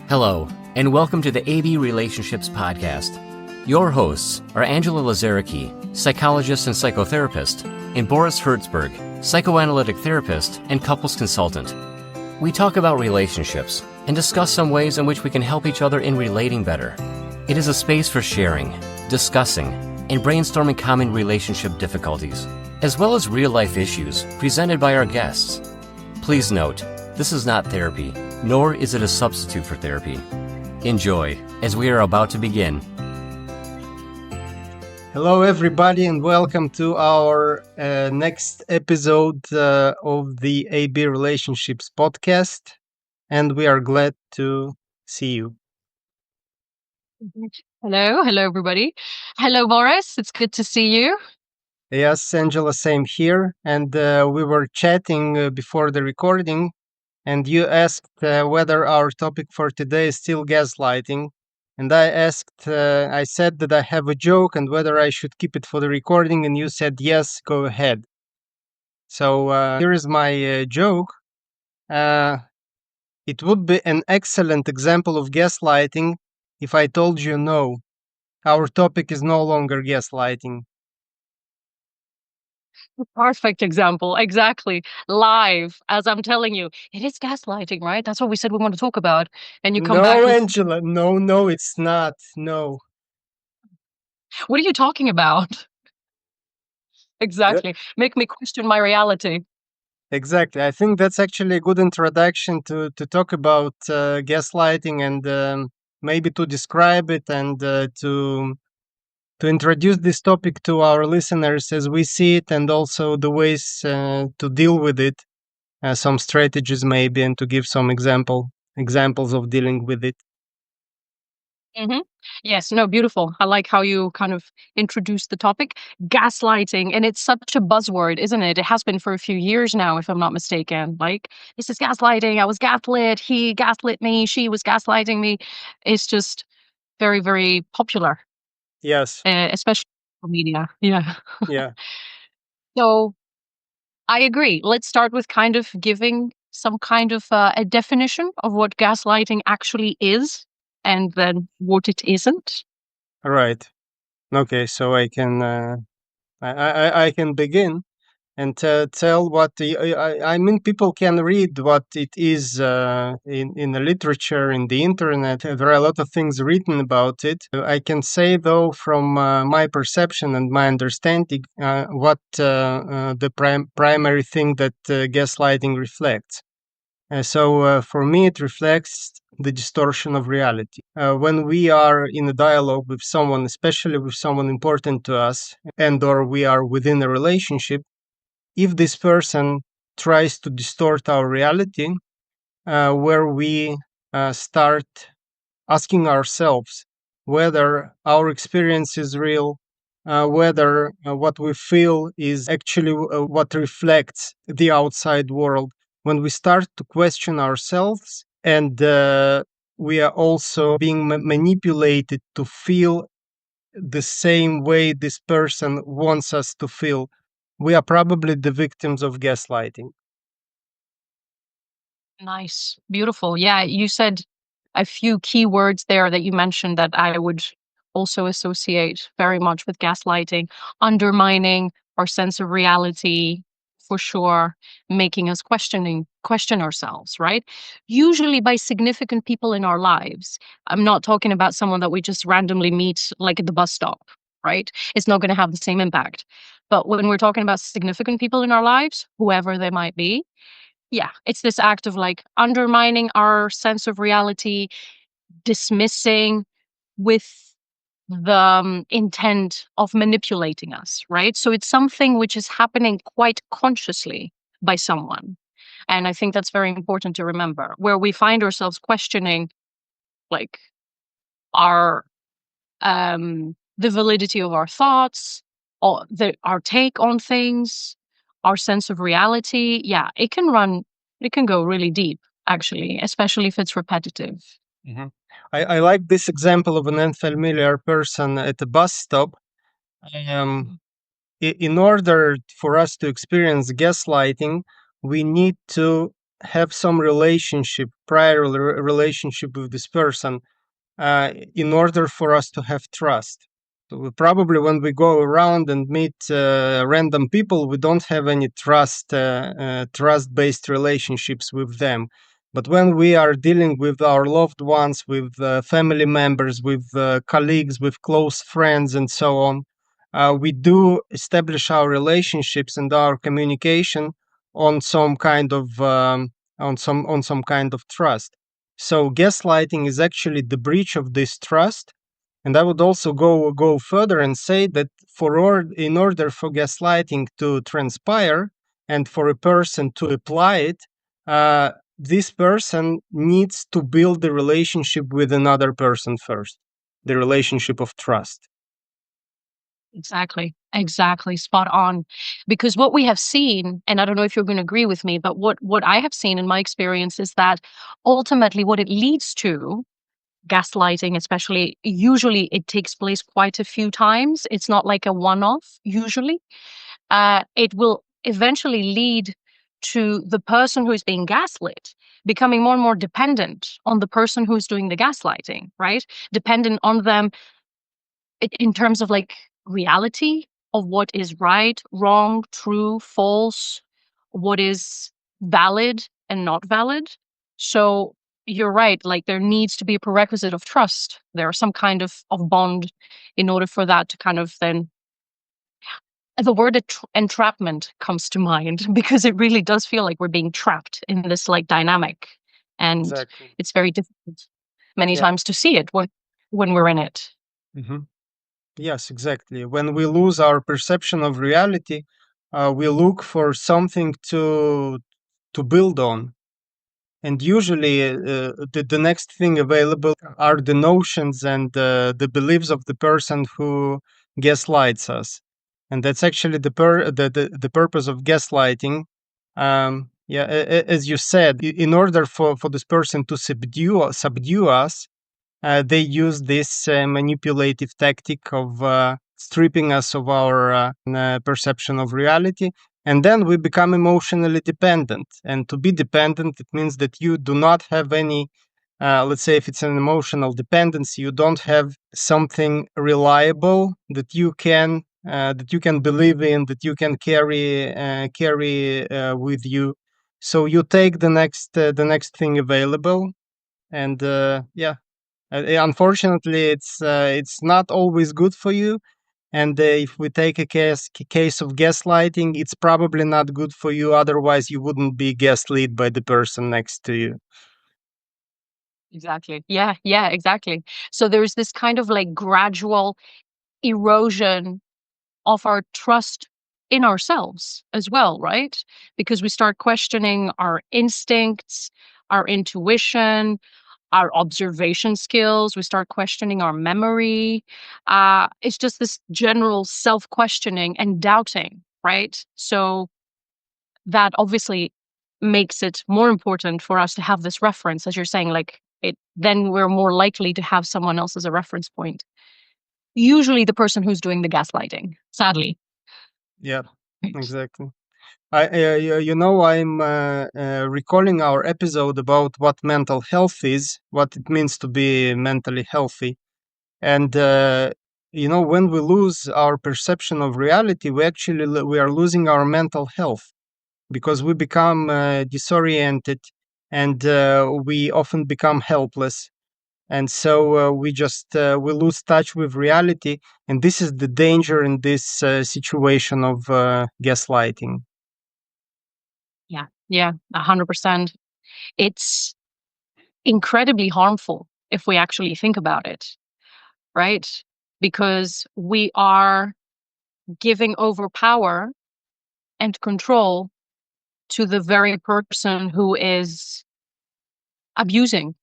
Hello, and welcome to the AB Relationships Podcast. Your hosts are Angela Lazariki, psychologist and psychotherapist, and Boris Hertzberg, psychoanalytic therapist and couples consultant. We talk about relationships and discuss some ways in which we can help each other in relating better. It is a space for sharing, discussing, and brainstorming common relationship difficulties, as well as real-life issues presented by our guests. Please note, this is not therapy, nor is it a substitute for therapy. Enjoy, as we are about to begin. Hello, everybody, and welcome to our next episode of the AB Relationships Podcast. And we are glad to see you. Hello, everybody. Hello, Boris. It's good to see you. Yes, Angela, same here. And we were chatting before the recording, and you asked whether our topic for today is still gaslighting. And I said that I have a joke and whether I should keep it for the recording, and you said, yes, go ahead. So here is my joke. It would be an excellent example of gaslighting if I told you no, our topic is no longer gaslighting. Perfect example. Exactly. Live, as I'm telling you. It is gaslighting, right? That's what we said we want to talk about. And you come back No, with, Angela, no, it's not. No. what are you talking about? Exactly. Make me question my reality. Exactly. I think that's actually a good introduction to talk about gaslighting and maybe to describe it and to introduce this topic to our listeners as we see it, and also the ways to deal with it, some strategies maybe, and to give some examples of dealing with it. Mm-hmm. Yes, no, beautiful. I like how you kind of introduced the topic. Gaslighting, and it's such a buzzword, isn't it? It has been for a few years now, if I'm not mistaken. Like, this is gaslighting. I was gaslit. He gaslit me. She was gaslighting me. It's just very, very popular. Yes. Especially social media. Yeah. Yeah. So I agree. Let's start with kind of giving some kind of a definition of what gaslighting actually is and then what it isn't. All right. Okay. So I can I can begin and tell what I mean. People can read what it is in the literature, in the internet. There are a lot of things written about it. I can say, though, from my perception and my understanding, what the primary thing that gaslighting reflects. So for me, it reflects the distortion of reality. When we are in a dialogue with someone, especially with someone important to us, and or we are within a relationship, if this person tries to distort our reality, where we start asking ourselves whether our experience is real, whether what we feel is actually what reflects the outside world. When we start to question ourselves and we are also being manipulated to feel the same way this person wants us to feel, we are probably the victims of gaslighting. Nice. Beautiful. Yeah, you said a few key words there that you mentioned that I would also associate very much with gaslighting: undermining our sense of reality, for sure, making us question ourselves, right? Usually by significant people in our lives. I'm not talking about someone that we just randomly meet like at the bus stop, right? It's not going to have the same impact. But when we're talking about significant people in our lives, whoever they might be, yeah, it's this act of like undermining our sense of reality, dismissing with the intent of manipulating us, right? So it's something which is happening quite consciously by someone. And I think that's very important to remember, where we find ourselves questioning like our the validity of our thoughts, or our take on things, our sense of reality. Yeah, it can go really deep, actually, especially if it's repetitive. Mm-hmm. I like this example of an unfamiliar person at a bus stop. In order for us to experience gaslighting, we need to have some prior relationship with this person, in order for us to have trust. So probably when we go around and meet random people, we don't have any trust-based relationships with them. But when we are dealing with our loved ones, with family members, with colleagues, with close friends, and so on, we do establish our relationships and our communication on some kind of trust. So gaslighting is actually the breach of this trust. And I would also go further and say that in order for gaslighting to transpire and for a person to apply it, this person needs to build the relationship with another person first, the relationship of trust. Exactly. Exactly. Spot on. Because what we have seen, and I don't know if you're going to agree with me, but what I have seen in my experience is that ultimately what it leads to, gaslighting especially, usually it takes place quite a few times. It's not like a one-off, usually. It will eventually lead to the person who is being gaslit becoming more and more dependent on the person who's doing the gaslighting, right? Dependent on them in terms of like reality of what is right, wrong, true, false, what is valid and not valid. So you're right, like there needs to be a prerequisite of trust. There are some kind of bond in order for that to kind of then the word entrapment comes to mind because it really does feel like we're being trapped in this like dynamic, and Exactly. it's very difficult many Yeah. times to see it when we're in it. Mhm. Yes, exactly. When we lose our perception of reality, we look for something to build on. And usually, the next thing available are the notions and the beliefs of the person who gaslights us. And that's actually the purpose of gaslighting. Yeah, as you said, in order for this person to subdue us, they use this manipulative tactic of stripping us of our perception of reality. And then we become emotionally dependent. And to be dependent, it means that you do not have any, let's say, if it's an emotional dependency, you don't have something reliable that you can believe in, that you can carry with you. So you take the next thing available, and yeah, unfortunately, it's not always good for you. And if we take a case of gaslighting, it's probably not good for you. Otherwise, you wouldn't be gaslit by the person next to you. Exactly. Yeah, yeah, exactly. So there's this kind of like gradual erosion of our trust in ourselves as well, right? Because we start questioning our instincts, our intuition, our observation skills. We start questioning our memory. It's just this general self questioning and doubting, right? So that obviously makes it more important for us to have this reference, as you're saying, like it, then we're more likely to have someone else as a reference point. Usually the person who's doing the gaslighting, sadly. Yeah, Right. exactly. I'm recalling our episode about what mental health is, what it means to be mentally healthy. And when we lose our perception of reality, we are losing our mental health, because we become disoriented, and we often become helpless. And so we lose touch with reality, and this is the danger in this situation of gaslighting. Yeah, yeah, 100%. It's incredibly harmful if we actually think about it, right? Because we are giving over power and control to the very person who is abusing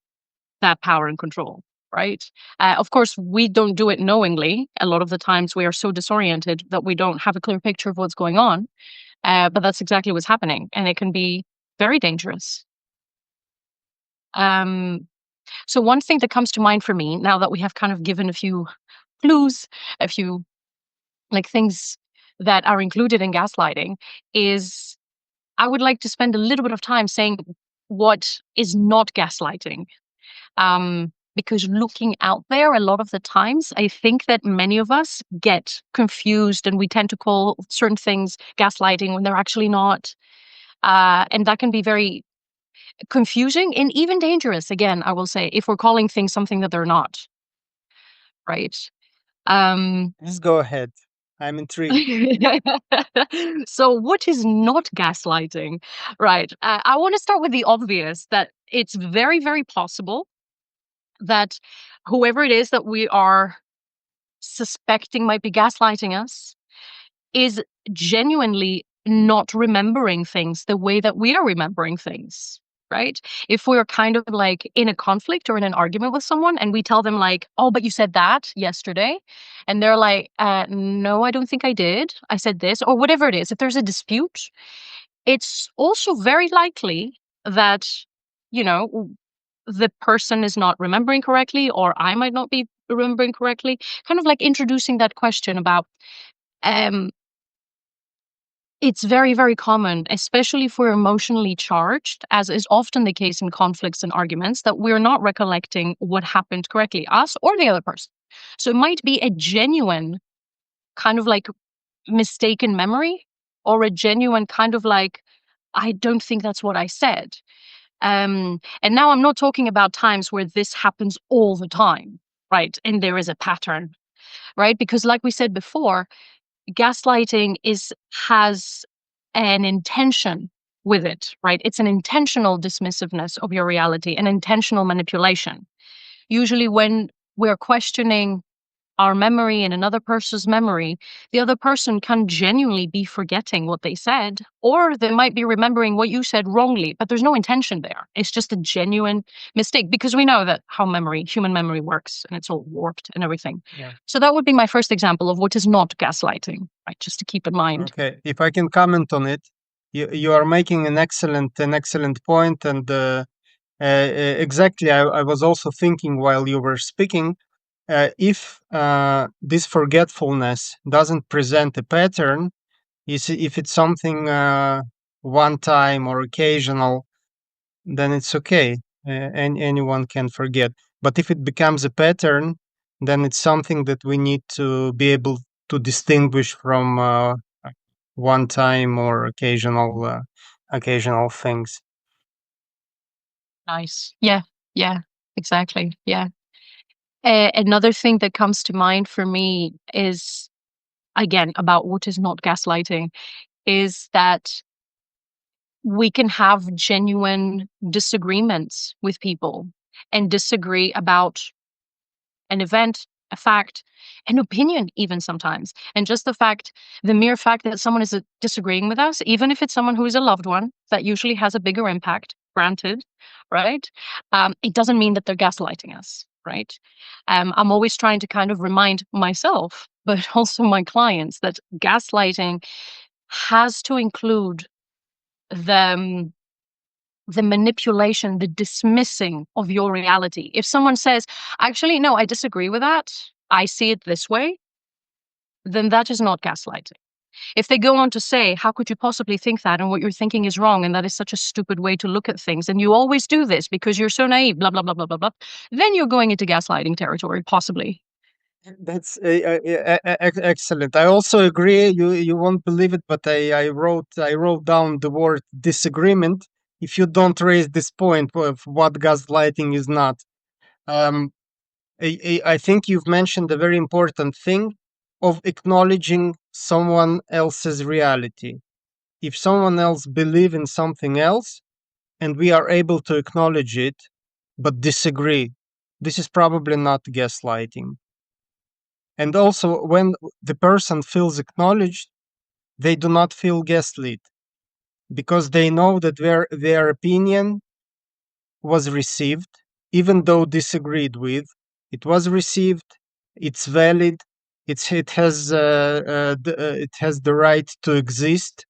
that power and control, right? Of course, we don't do it knowingly. A lot of the times we are so disoriented that we don't have a clear picture of what's going on. But that's exactly what's happening. And it can be very dangerous. Um, so, one thing that comes to mind for me now that we have kind of given a few clues, a few like things that are included in gaslighting is I would like to spend a little bit of time saying what is not gaslighting. Because looking out there, a lot of the times, I think that many of us get confused and we tend to call certain things gaslighting when they're actually not. And that can be very confusing and even dangerous, again, I will say, if we're calling things something that they're not, right? Just go ahead. I'm intrigued. So what is not gaslighting? Right. I want to start with the obvious, that it's very, very possible that whoever it is that we are suspecting might be gaslighting us is genuinely not remembering things the way that we are remembering things, right? If we're kind of like in a conflict or in an argument with someone and we tell them like, oh, but you said that yesterday, and they're like, no, I don't think I did, I said this, or whatever it is. If there's a dispute, it's also very likely that, you know, the person is not remembering correctly, or I might not be remembering correctly. Kind of like introducing that question about, um it's very, very common, especially if we're emotionally charged, as is often the case in conflicts and arguments, that we're not recollecting what happened correctly, us or the other person. So it might be a genuine kind of like mistaken memory, or a genuine kind of like, I don't think that's what I said. And now I'm not talking about times where this happens all the time, right? And there is a pattern, right? Because like we said before, gaslighting has an intention with it, right? It's an intentional dismissiveness of your reality, an intentional manipulation. Usually when we're questioning our memory and another person's memory, the other person can genuinely be forgetting what they said, or they might be remembering what you said wrongly, but there's no intention there. It's just a genuine mistake, because we know that how human memory works, and it's all warped and everything. Yeah. So that would be my first example of what is not gaslighting, right? Just to keep in mind. Okay, if I can comment on it, you are making an excellent point, and exactly, I was also thinking while you were speaking, if this forgetfulness doesn't present a pattern, if it's something one time or occasional, then it's okay. And anyone can forget. But if it becomes a pattern, then it's something that we need to be able to distinguish from one time or occasional things. Nice. Yeah. Yeah. Exactly. Yeah. Another thing that comes to mind for me is, again, about what is not gaslighting, is that we can have genuine disagreements with people and disagree about an event, a fact, an opinion, even sometimes. And just the mere fact that someone is disagreeing with us, even if it's someone who is a loved one, that usually has a bigger impact, granted, right? It doesn't mean that they're gaslighting us, right? I'm always trying to kind of remind myself, but also my clients, that gaslighting has to include the the manipulation, the dismissing of your reality. If someone says, actually, no, I disagree with that, I see it this way, then that is not gaslighting. If they go on to say, how could you possibly think that, and what you're thinking is wrong, and that is such a stupid way to look at things, and you always do this because you're so naive, blah, blah, blah, blah, blah, blah, then you're going into gaslighting territory, possibly. That's excellent. I also agree. You won't believe it, but I wrote down the word disagreement. If you don't raise this point of what gaslighting is not, um, I think you've mentioned a very important thing of acknowledging someone else's reality. If someone else believe in something else, and we are able to acknowledge it, but disagree, this is probably not gaslighting. And also, when the person feels acknowledged, they do not feel gaslit, because they know that their opinion was received, even though disagreed with. It was received. It's valid. It has it has the right to exist.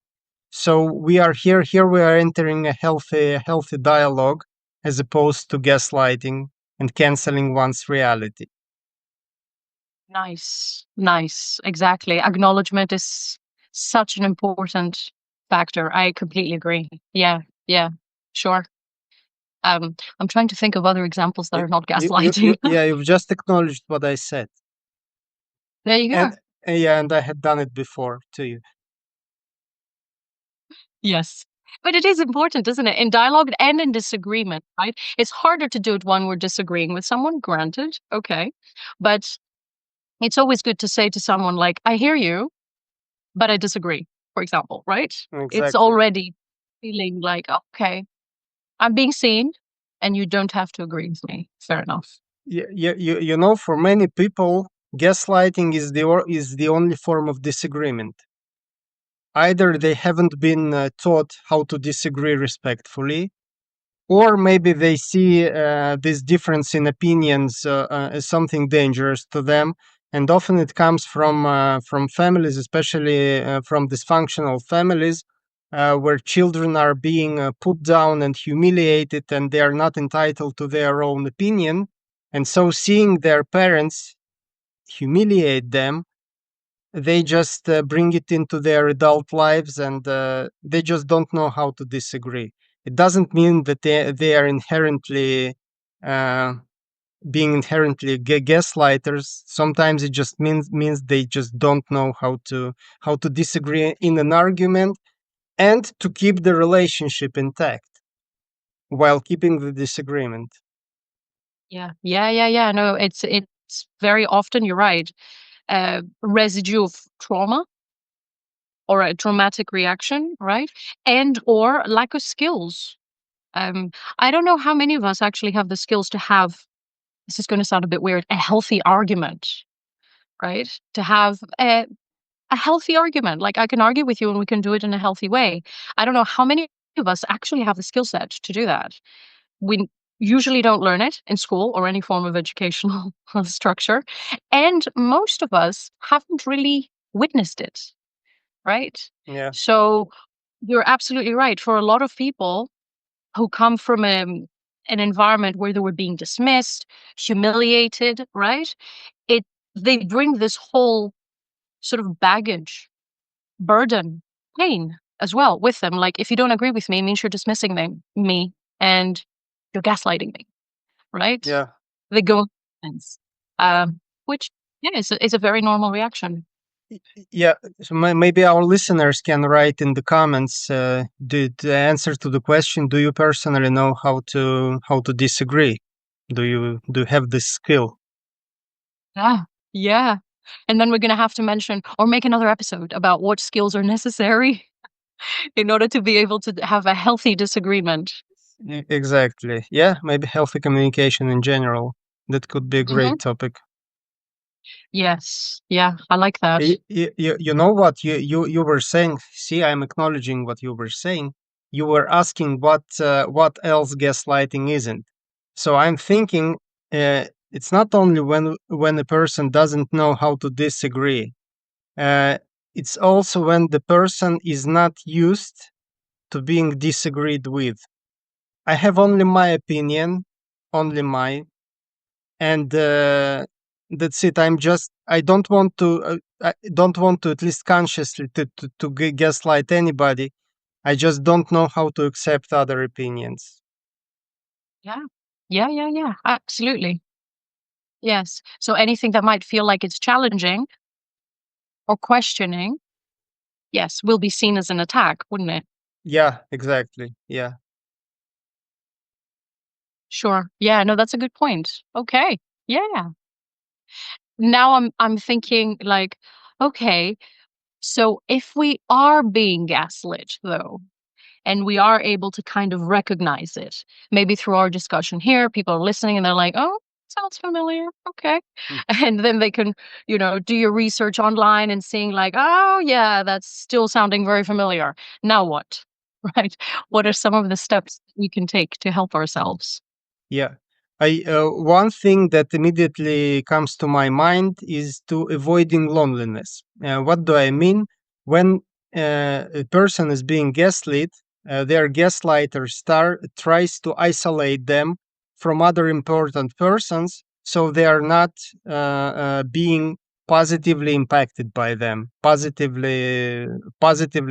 So we are here. Here we are entering a healthy dialogue, as opposed to gaslighting and canceling one's reality. Nice, nice. Exactly. Acknowledgement is such an important factor. I completely agree. Yeah, yeah, sure. I'm trying to think of other examples that are not gaslighting. Yeah, you've just acknowledged what I said. There you go. And I had done it before to you. Yes. But it is important, isn't it? In dialogue and in disagreement, right? It's harder to do it when we're disagreeing with someone, granted. Okay. But it's always good to say to someone like, I hear you, but I disagree, for example, right? It's Exactly. already feeling like, okay, I'm being seen and you don't have to agree with me. Fair enough. You know, for many people, gaslighting is the only form of disagreement. Either they haven't been taught how to disagree respectfully, or maybe they see this difference in opinions as something dangerous to them, and often it comes from families, especially from dysfunctional families, where children are being put down and humiliated, and they are not entitled to their own opinion. And so, seeing their parents humiliate them, they just bring it into their adult lives, and they just don't know how to disagree. It doesn't mean that they are inherently uh, being inherently gaslighters. Sometimes it just means they just don't know how to disagree in an argument and to keep the relationship intact while keeping the disagreement. Yeah. No, it's very often, you're right, residue of trauma or a traumatic reaction, right? And or lack of skills. I don't know how many of us actually have the skills to have, this is going to sound a bit weird, a healthy argument, right? To have a healthy argument. Like, I can argue with you and we can do it in a healthy way. I don't know how many of us actually have the skill set to do that. We usually don't learn it in school or any form of educational structure. And most of us haven't really witnessed it, right? Yeah. So you're absolutely right. For a lot of people who come from an environment where they were being dismissed, humiliated, right? It They bring this whole sort of baggage, burden, pain as well with them. Like, if you don't agree with me, it means you're dismissing me and you're gaslighting me, right? Yeah. They go, which yeah, is a very normal reaction. Yeah, so maybe our listeners can write in the comments the answer to the question: do you personally know how to disagree? Do you have this skill? Yeah. And then we're gonna have to mention or make another episode about what skills are necessary in order to be able to have a healthy disagreement. Exactly. Yeah, maybe healthy communication in general. That could be a Mhm. great topic. Yes. Yeah, I like that. You know what you were saying. See, I'm acknowledging what you were saying. You were asking what else gaslighting isn't. So I'm thinking it's not only when a person doesn't know how to disagree. Uh, it's also when the person is not used to being disagreed with. I have only my opinion, only mine, and that's it. I don't want to at least consciously to gaslight anybody. I just don't know how to accept other opinions. Yeah. Absolutely. Yes. So anything that might feel like it's challenging or questioning, yes, will be seen as an attack, wouldn't it? Yeah, exactly. Yeah. Sure. Yeah, no, that's a good point. Okay. Yeah. Now I'm thinking like, okay, so if we are being gaslit though, and we are able to kind of recognize it, maybe through our discussion here, people are listening and they're like, oh, sounds familiar. Okay. Mm. And then they can, do your research online and seeing like, oh yeah, that's still sounding very familiar. Now what? Right? What are some of the steps we can take to help ourselves? Yeah. I One thing that immediately comes to my mind is to avoiding loneliness. What do I mean? When a person is being gaslit, their gaslighter tries to isolate them from other important persons, so they are not being positively impacted by them. Positively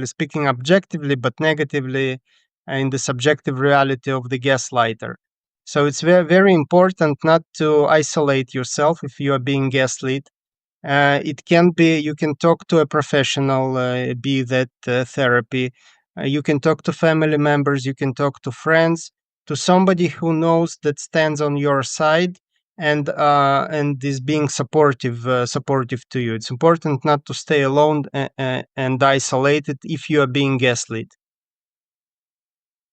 speaking, objectively, but negatively in the subjective reality of the gaslighter. So it's very, very important not to isolate yourself if you are being gaslit. It can be, you can talk to a professional, be that therapy. You can talk to family members, you can talk to friends, to somebody who knows, that stands on your side and is being supportive to you. It's important not to stay alone and isolated if you are being gaslit.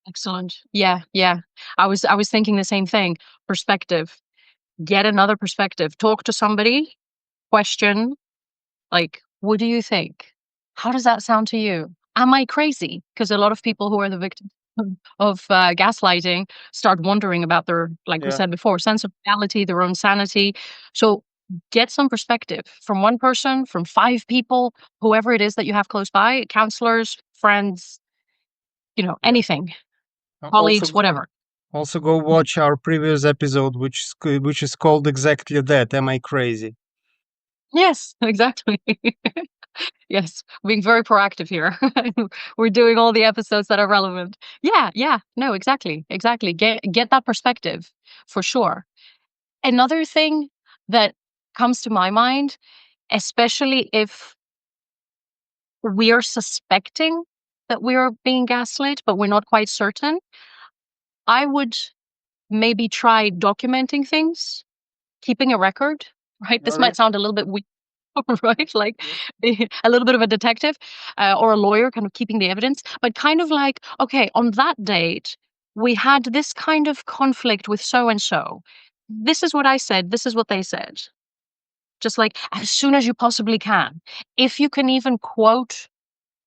Excellent. Yeah, yeah. I was thinking the same thing. Perspective. Get another perspective. Talk to somebody. Question, like, what do you think? How does that sound to you? Am I crazy? Because a lot of people who are the victims of gaslighting start wondering about their, like we Yeah. said before, sense of reality, their own sanity. So get some perspective from one person, from 5 people, whoever it is that you have close by, counselors, friends, Yeah. anything, Also, colleagues, whatever. also go watch our previous episode, which is called exactly that. Am I crazy? Yes, exactly. Yes, being very proactive here. We're doing all the episodes that are relevant. Yeah, yeah. No, exactly. Exactly. Get that perspective for sure. Another thing that comes to my mind, especially if we are suspecting that we are being gaslit, but we're not quite certain, I would maybe try documenting things, keeping a record, right? All This right. might sound a little bit weird, right? Like Yeah. a little bit of a detective or a lawyer, kind of keeping the evidence, but kind of like, okay, on that date, we had this kind of conflict with so and so. This is what I said. This is what they said. Just like as soon as you possibly can. If you can even quote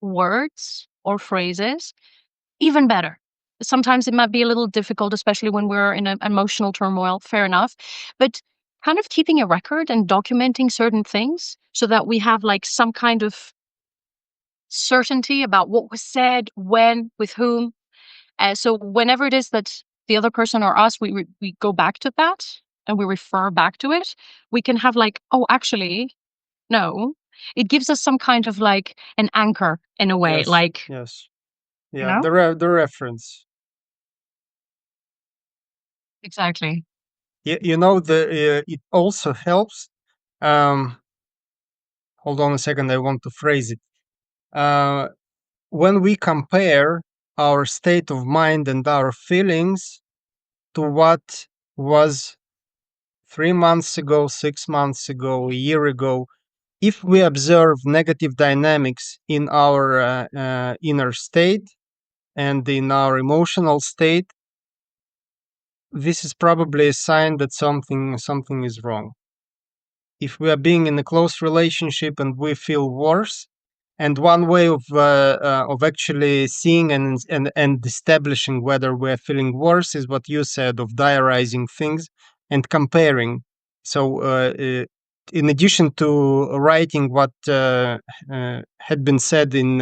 words or phrases, even better. Sometimes it might be a little difficult, especially when we're in an emotional turmoil, fair enough. But kind of keeping a record and documenting certain things so that we have like some kind of certainty about what was said, when, with whom. So whenever it is that the other person or us, we go back to that and we refer back to it, we can have like, oh, actually, no. It gives us some kind of like an anchor in a way, Yes. like, Yes. you Yeah. know? The reference. Exactly. It also helps. Um, Hold on a second. I want to phrase it. Uh, when we compare our state of mind and our feelings to what was 3 months ago, 6 months ago, a year ago, if we observe negative dynamics in our inner state and in our emotional state, this is probably a sign that something is wrong. If we are being in a close relationship and we feel worse, and one way of actually seeing and establishing whether we're feeling worse is what you said, of diarizing things and comparing. So in addition to writing what had been said in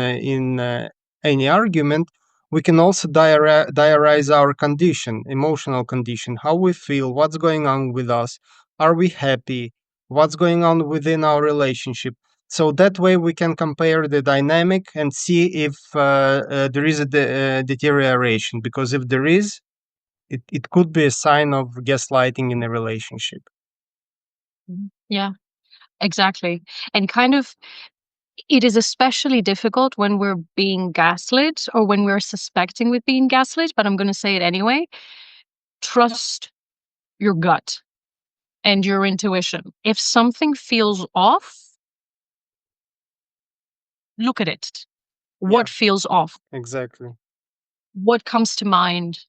any argument, we can also diarize our condition, emotional condition, how we feel, what's going on with us, are we happy, what's going on within our relationship. So that way we can compare the dynamic and see if there is a deterioration, because if there is, it could be a sign of gaslighting in a relationship. Yeah, exactly. And kind of, it is especially difficult when we're being gaslit or when we're suspecting with being gaslit, but I'm going to say it anyway. Trust your gut and your intuition. If something feels off, look at it. Yeah, What feels off? exactly. What comes to mind?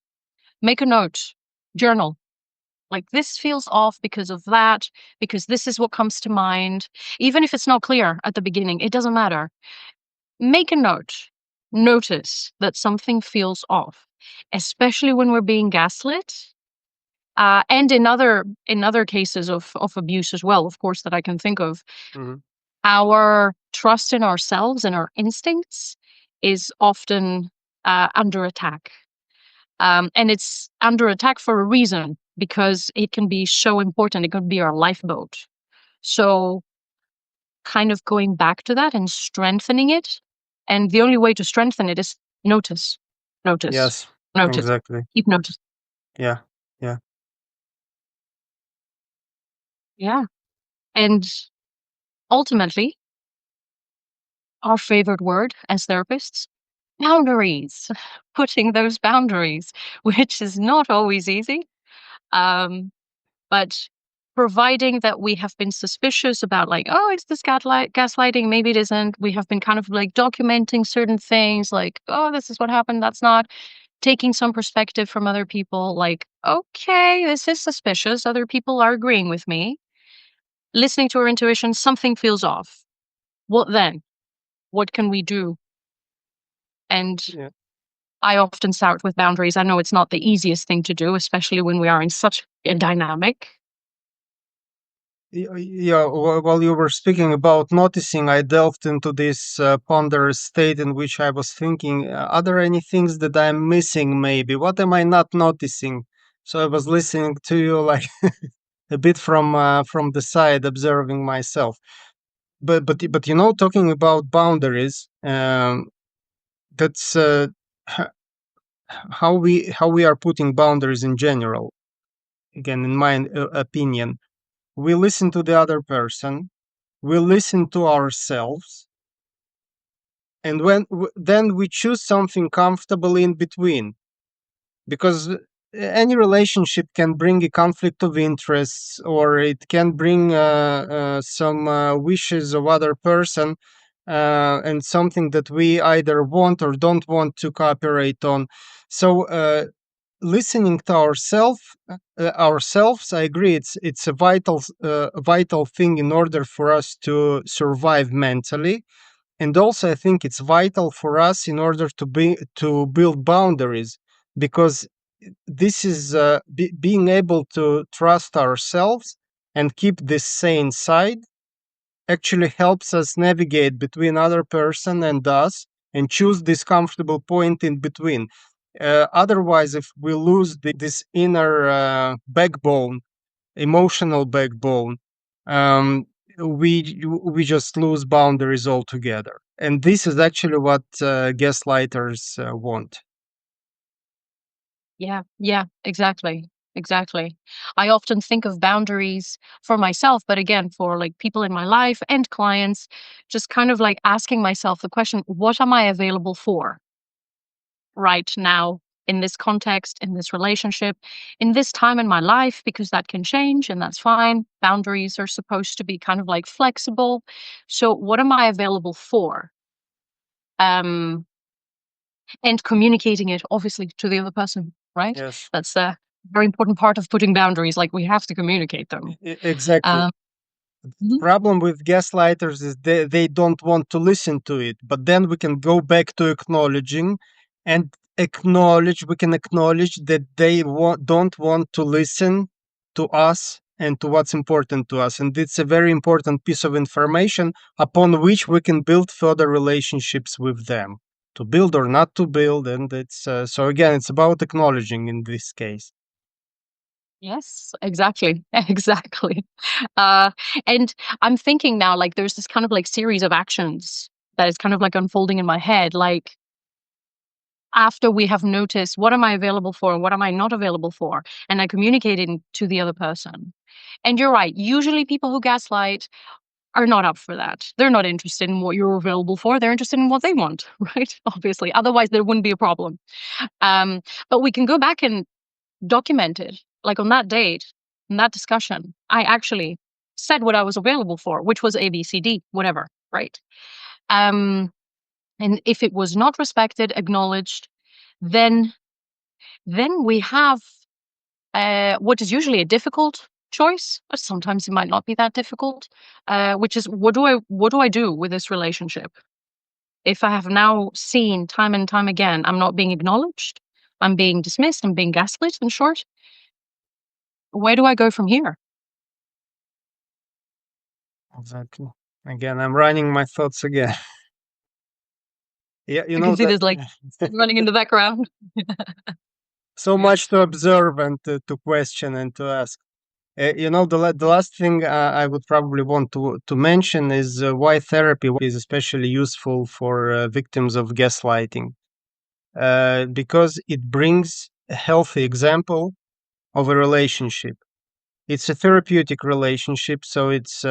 Make a note, journal. Like, this feels off because of that, because this is what comes to mind. Even if it's not clear at the beginning, it doesn't matter. Make a note. Notice that something feels off, especially when we're being gaslit. And in other cases of abuse as well, of course, that I can think of, Mhm. our trust in ourselves and our instincts is often under attack. And it's under attack for a reason, because it can be so important. It could be our lifeboat. So, kind of going back to that and strengthening it. And the only way to strengthen it is notice, notice, Yes, notice, exactly. keep notice. Yeah. Yeah. Yeah. And ultimately, our favorite word as therapists, boundaries. Putting those boundaries, which is not always easy. Um, but providing that we have been suspicious about like, oh, it's this gaslighting, maybe it isn't. We have been kind of like documenting certain things like, oh, this is what happened, that's not. Taking some perspective from other people, like, okay, this is suspicious. Other people are agreeing with me. Listening to our intuition, something feels off. What then? What can we do? And Yeah. I often start with boundaries. I know it's not the easiest thing to do, especially when we are in such a dynamic. Yeah, while you were speaking about noticing, I delved into this ponderous state in which I was thinking, are there any things that I'm missing maybe? What am I not noticing? So I was listening to you like a bit from the side, observing myself. But you know, talking about boundaries, that's how we are putting boundaries in general. Again, in my opinion, we listen to the other person, we listen to ourselves, and then we choose something comfortable in between, because any relationship can bring a conflict of interests, or it can bring some wishes of other person, and something that we either want or don't want to cooperate on. So listening to ourselves, I agree, it's a vital thing in order for us to survive mentally. And also I think it's vital for us in order to build boundaries, because this is being able to trust ourselves and keep this sane side actually helps us navigate between other person and us, and choose this comfortable point in between. Otherwise, if we lose this inner backbone, emotional backbone, um, we just lose boundaries altogether. And this is actually what gaslighters want. Yeah, yeah, exactly. Exactly. I often think of boundaries for myself, but again, for like people in my life and clients, just kind of like asking myself the question, what am I available for right now in this context, in this relationship, in this time in my life? Because that can change and that's fine. Boundaries are supposed to be kind of like flexible. So, what am I available for? Um, and communicating it obviously to the other person, right? Yes, That's a very important part of putting boundaries. Like we have to communicate them. exactly. Um, mhm. Problem with gaslighters is they don't want to listen to it, but then we can go back to acknowledging, and we can acknowledge that they don't want to listen to us and to what's important to us, and it's a very important piece of information upon which we can build further relationships with them, to build or not to build. And it's so again, it's about acknowledging in this case. Yes, exactly, exactly. Uh, and I'm thinking now, like there's this kind of like series of actions that is kind of like unfolding in my head. Like after we have noticed what am I available for and what am I not available for, and I communicated to the other person. And you're right. Usually, people who gaslight are not up for that. They're not interested in what you're available for. They're interested in what they want, right? Obviously. Otherwise, there wouldn't be a problem. Um, but we can go back and document it. Like on that date, in that discussion, I actually said what I was available for, which was A, B, C, D, whatever, right? Um, and if it was not respected, acknowledged, then we have what is usually a difficult choice. But sometimes it might not be that difficult, which is what do I do with this relationship? If I have now seen time and time again, I'm not being acknowledged, I'm being dismissed, I'm being gaslit, in short, where do I go from here? Exactly. Again, I'm running my thoughts again. Yeah, you I know can see that this like running in the background. so much to observe and to question and to ask. You know, the last thing I would probably want to mention is why therapy is especially useful for victims of gaslighting, because it brings a healthy example of a relationship. It's a therapeutic relationship, so it's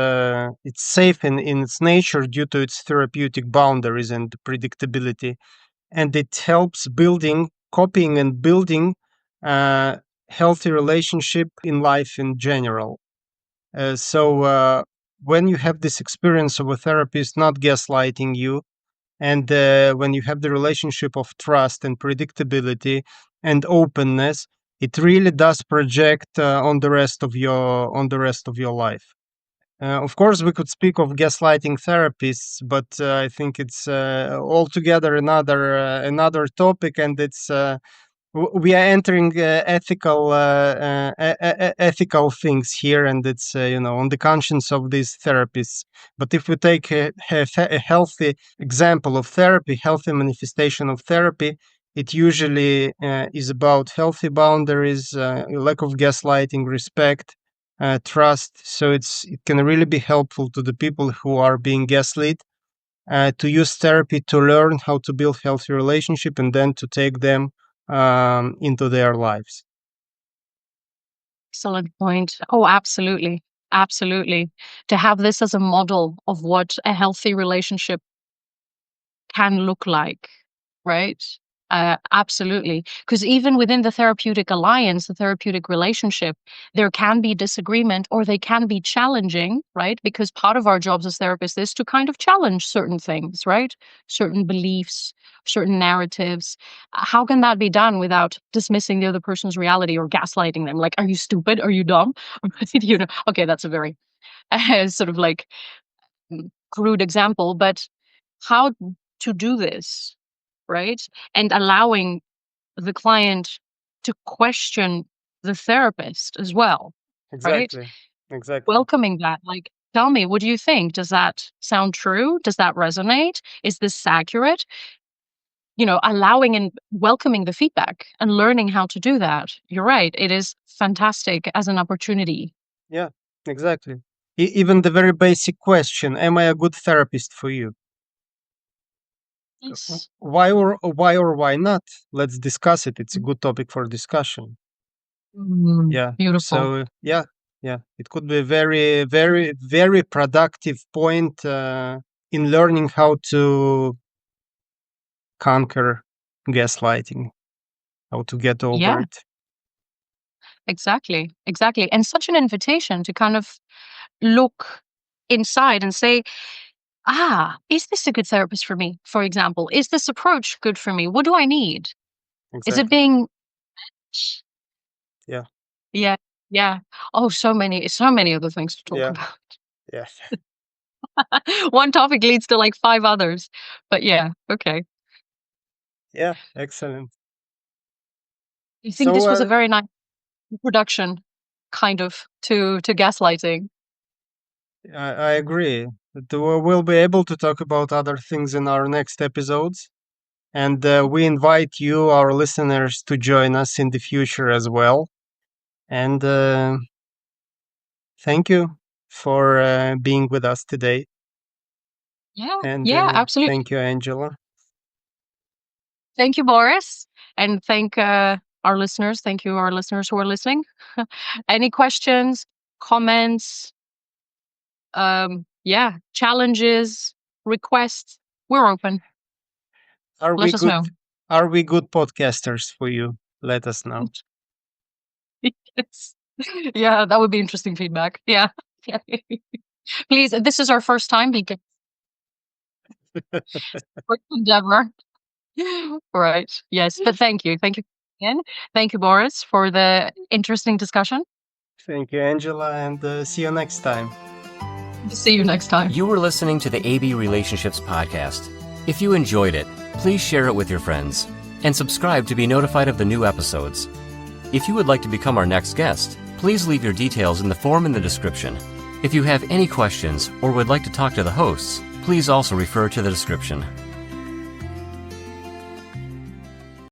safe in its nature due to its therapeutic boundaries and predictability, and it helps copying and building a healthy relationship in life in general. So when you have this experience of a therapist not gaslighting you, and when you have the relationship of trust and predictability and openness, it really does project on the rest of your life. Of course, we could speak of gaslighting therapists, but I think it's altogether another topic, and it's we are entering ethical things here, and it's on the conscience of these therapists. But if we take a healthy example of therapy, healthy manifestation of therapy, it usually is about healthy boundaries, lack of gaslighting, respect, trust. So it can really be helpful to the people who are being gaslit to use therapy to learn how to build healthy relationship, and then to take them into their lives. Excellent point. Oh, absolutely. Absolutely. To have this as a model of what a healthy relationship can look like, right? Absolutely. Because even within the therapeutic alliance, the therapeutic relationship, there can be disagreement or they can be challenging, right? Because part of our jobs as therapists is to kind of challenge certain things, right? Certain beliefs, certain narratives. How can that be done without dismissing the other person's reality or gaslighting them? Like, are you stupid? Are you dumb? Okay, that's a very sort of like crude example, but how to do this, right? And allowing the client to question the therapist as well, right? Exactly. Exactly. Welcoming that, like, tell me, what do you think? Does that sound true? Does that resonate? Is this accurate? Allowing and welcoming the feedback and learning how to do that. You're right. It is fantastic as an opportunity. Yeah, exactly. Even the very basic question, am I a good therapist for you? Yes. Why not? Let's discuss it. It's a good topic for discussion. Yeah. Beautiful. So yeah, it could be a very, very, very productive point in learning how to conquer gaslighting, how to get over Yeah, it. exactly. Exactly. And such an invitation to kind of look inside and say, is this a good therapist for me? For example, is this approach good for me? What do I need? Is it Exactly. being, Yeah. yeah, yeah. Oh, so many other things to talk Yeah. about. Yeah. One topic leads to like five others. But yeah, okay. Yeah. Excellent. I think So this was a very nice introduction, kind of, to gaslighting. I agree. We'll be able to talk about other things in our next episodes. And we invite you, our listeners, to join us in the future as well. And thank you for being with us today. Yeah, And yeah, absolutely. thank you, Angela. Thank you, Boris. And thank our listeners. Thank you, our listeners who are listening. Any questions, comments, yeah, challenges, requests, we're open. Are we Let us good? know. Are we good podcasters for you? Let us know. Yes. Yeah, that would be interesting feedback. Yeah. Please, this is our first time because first endeavor. Right. Yes. But thank you. Thank you again. Thank you, Boris, for the interesting discussion. Thank you, Angela, and see you next time. See you next time. You were listening to the AB Relationships Podcast. If you enjoyed it, please share it with your friends and subscribe to be notified of the new episodes. If you would like to become our next guest, please leave your details in the form in the description. If you have any questions or would like to talk to the hosts, please also refer to the description.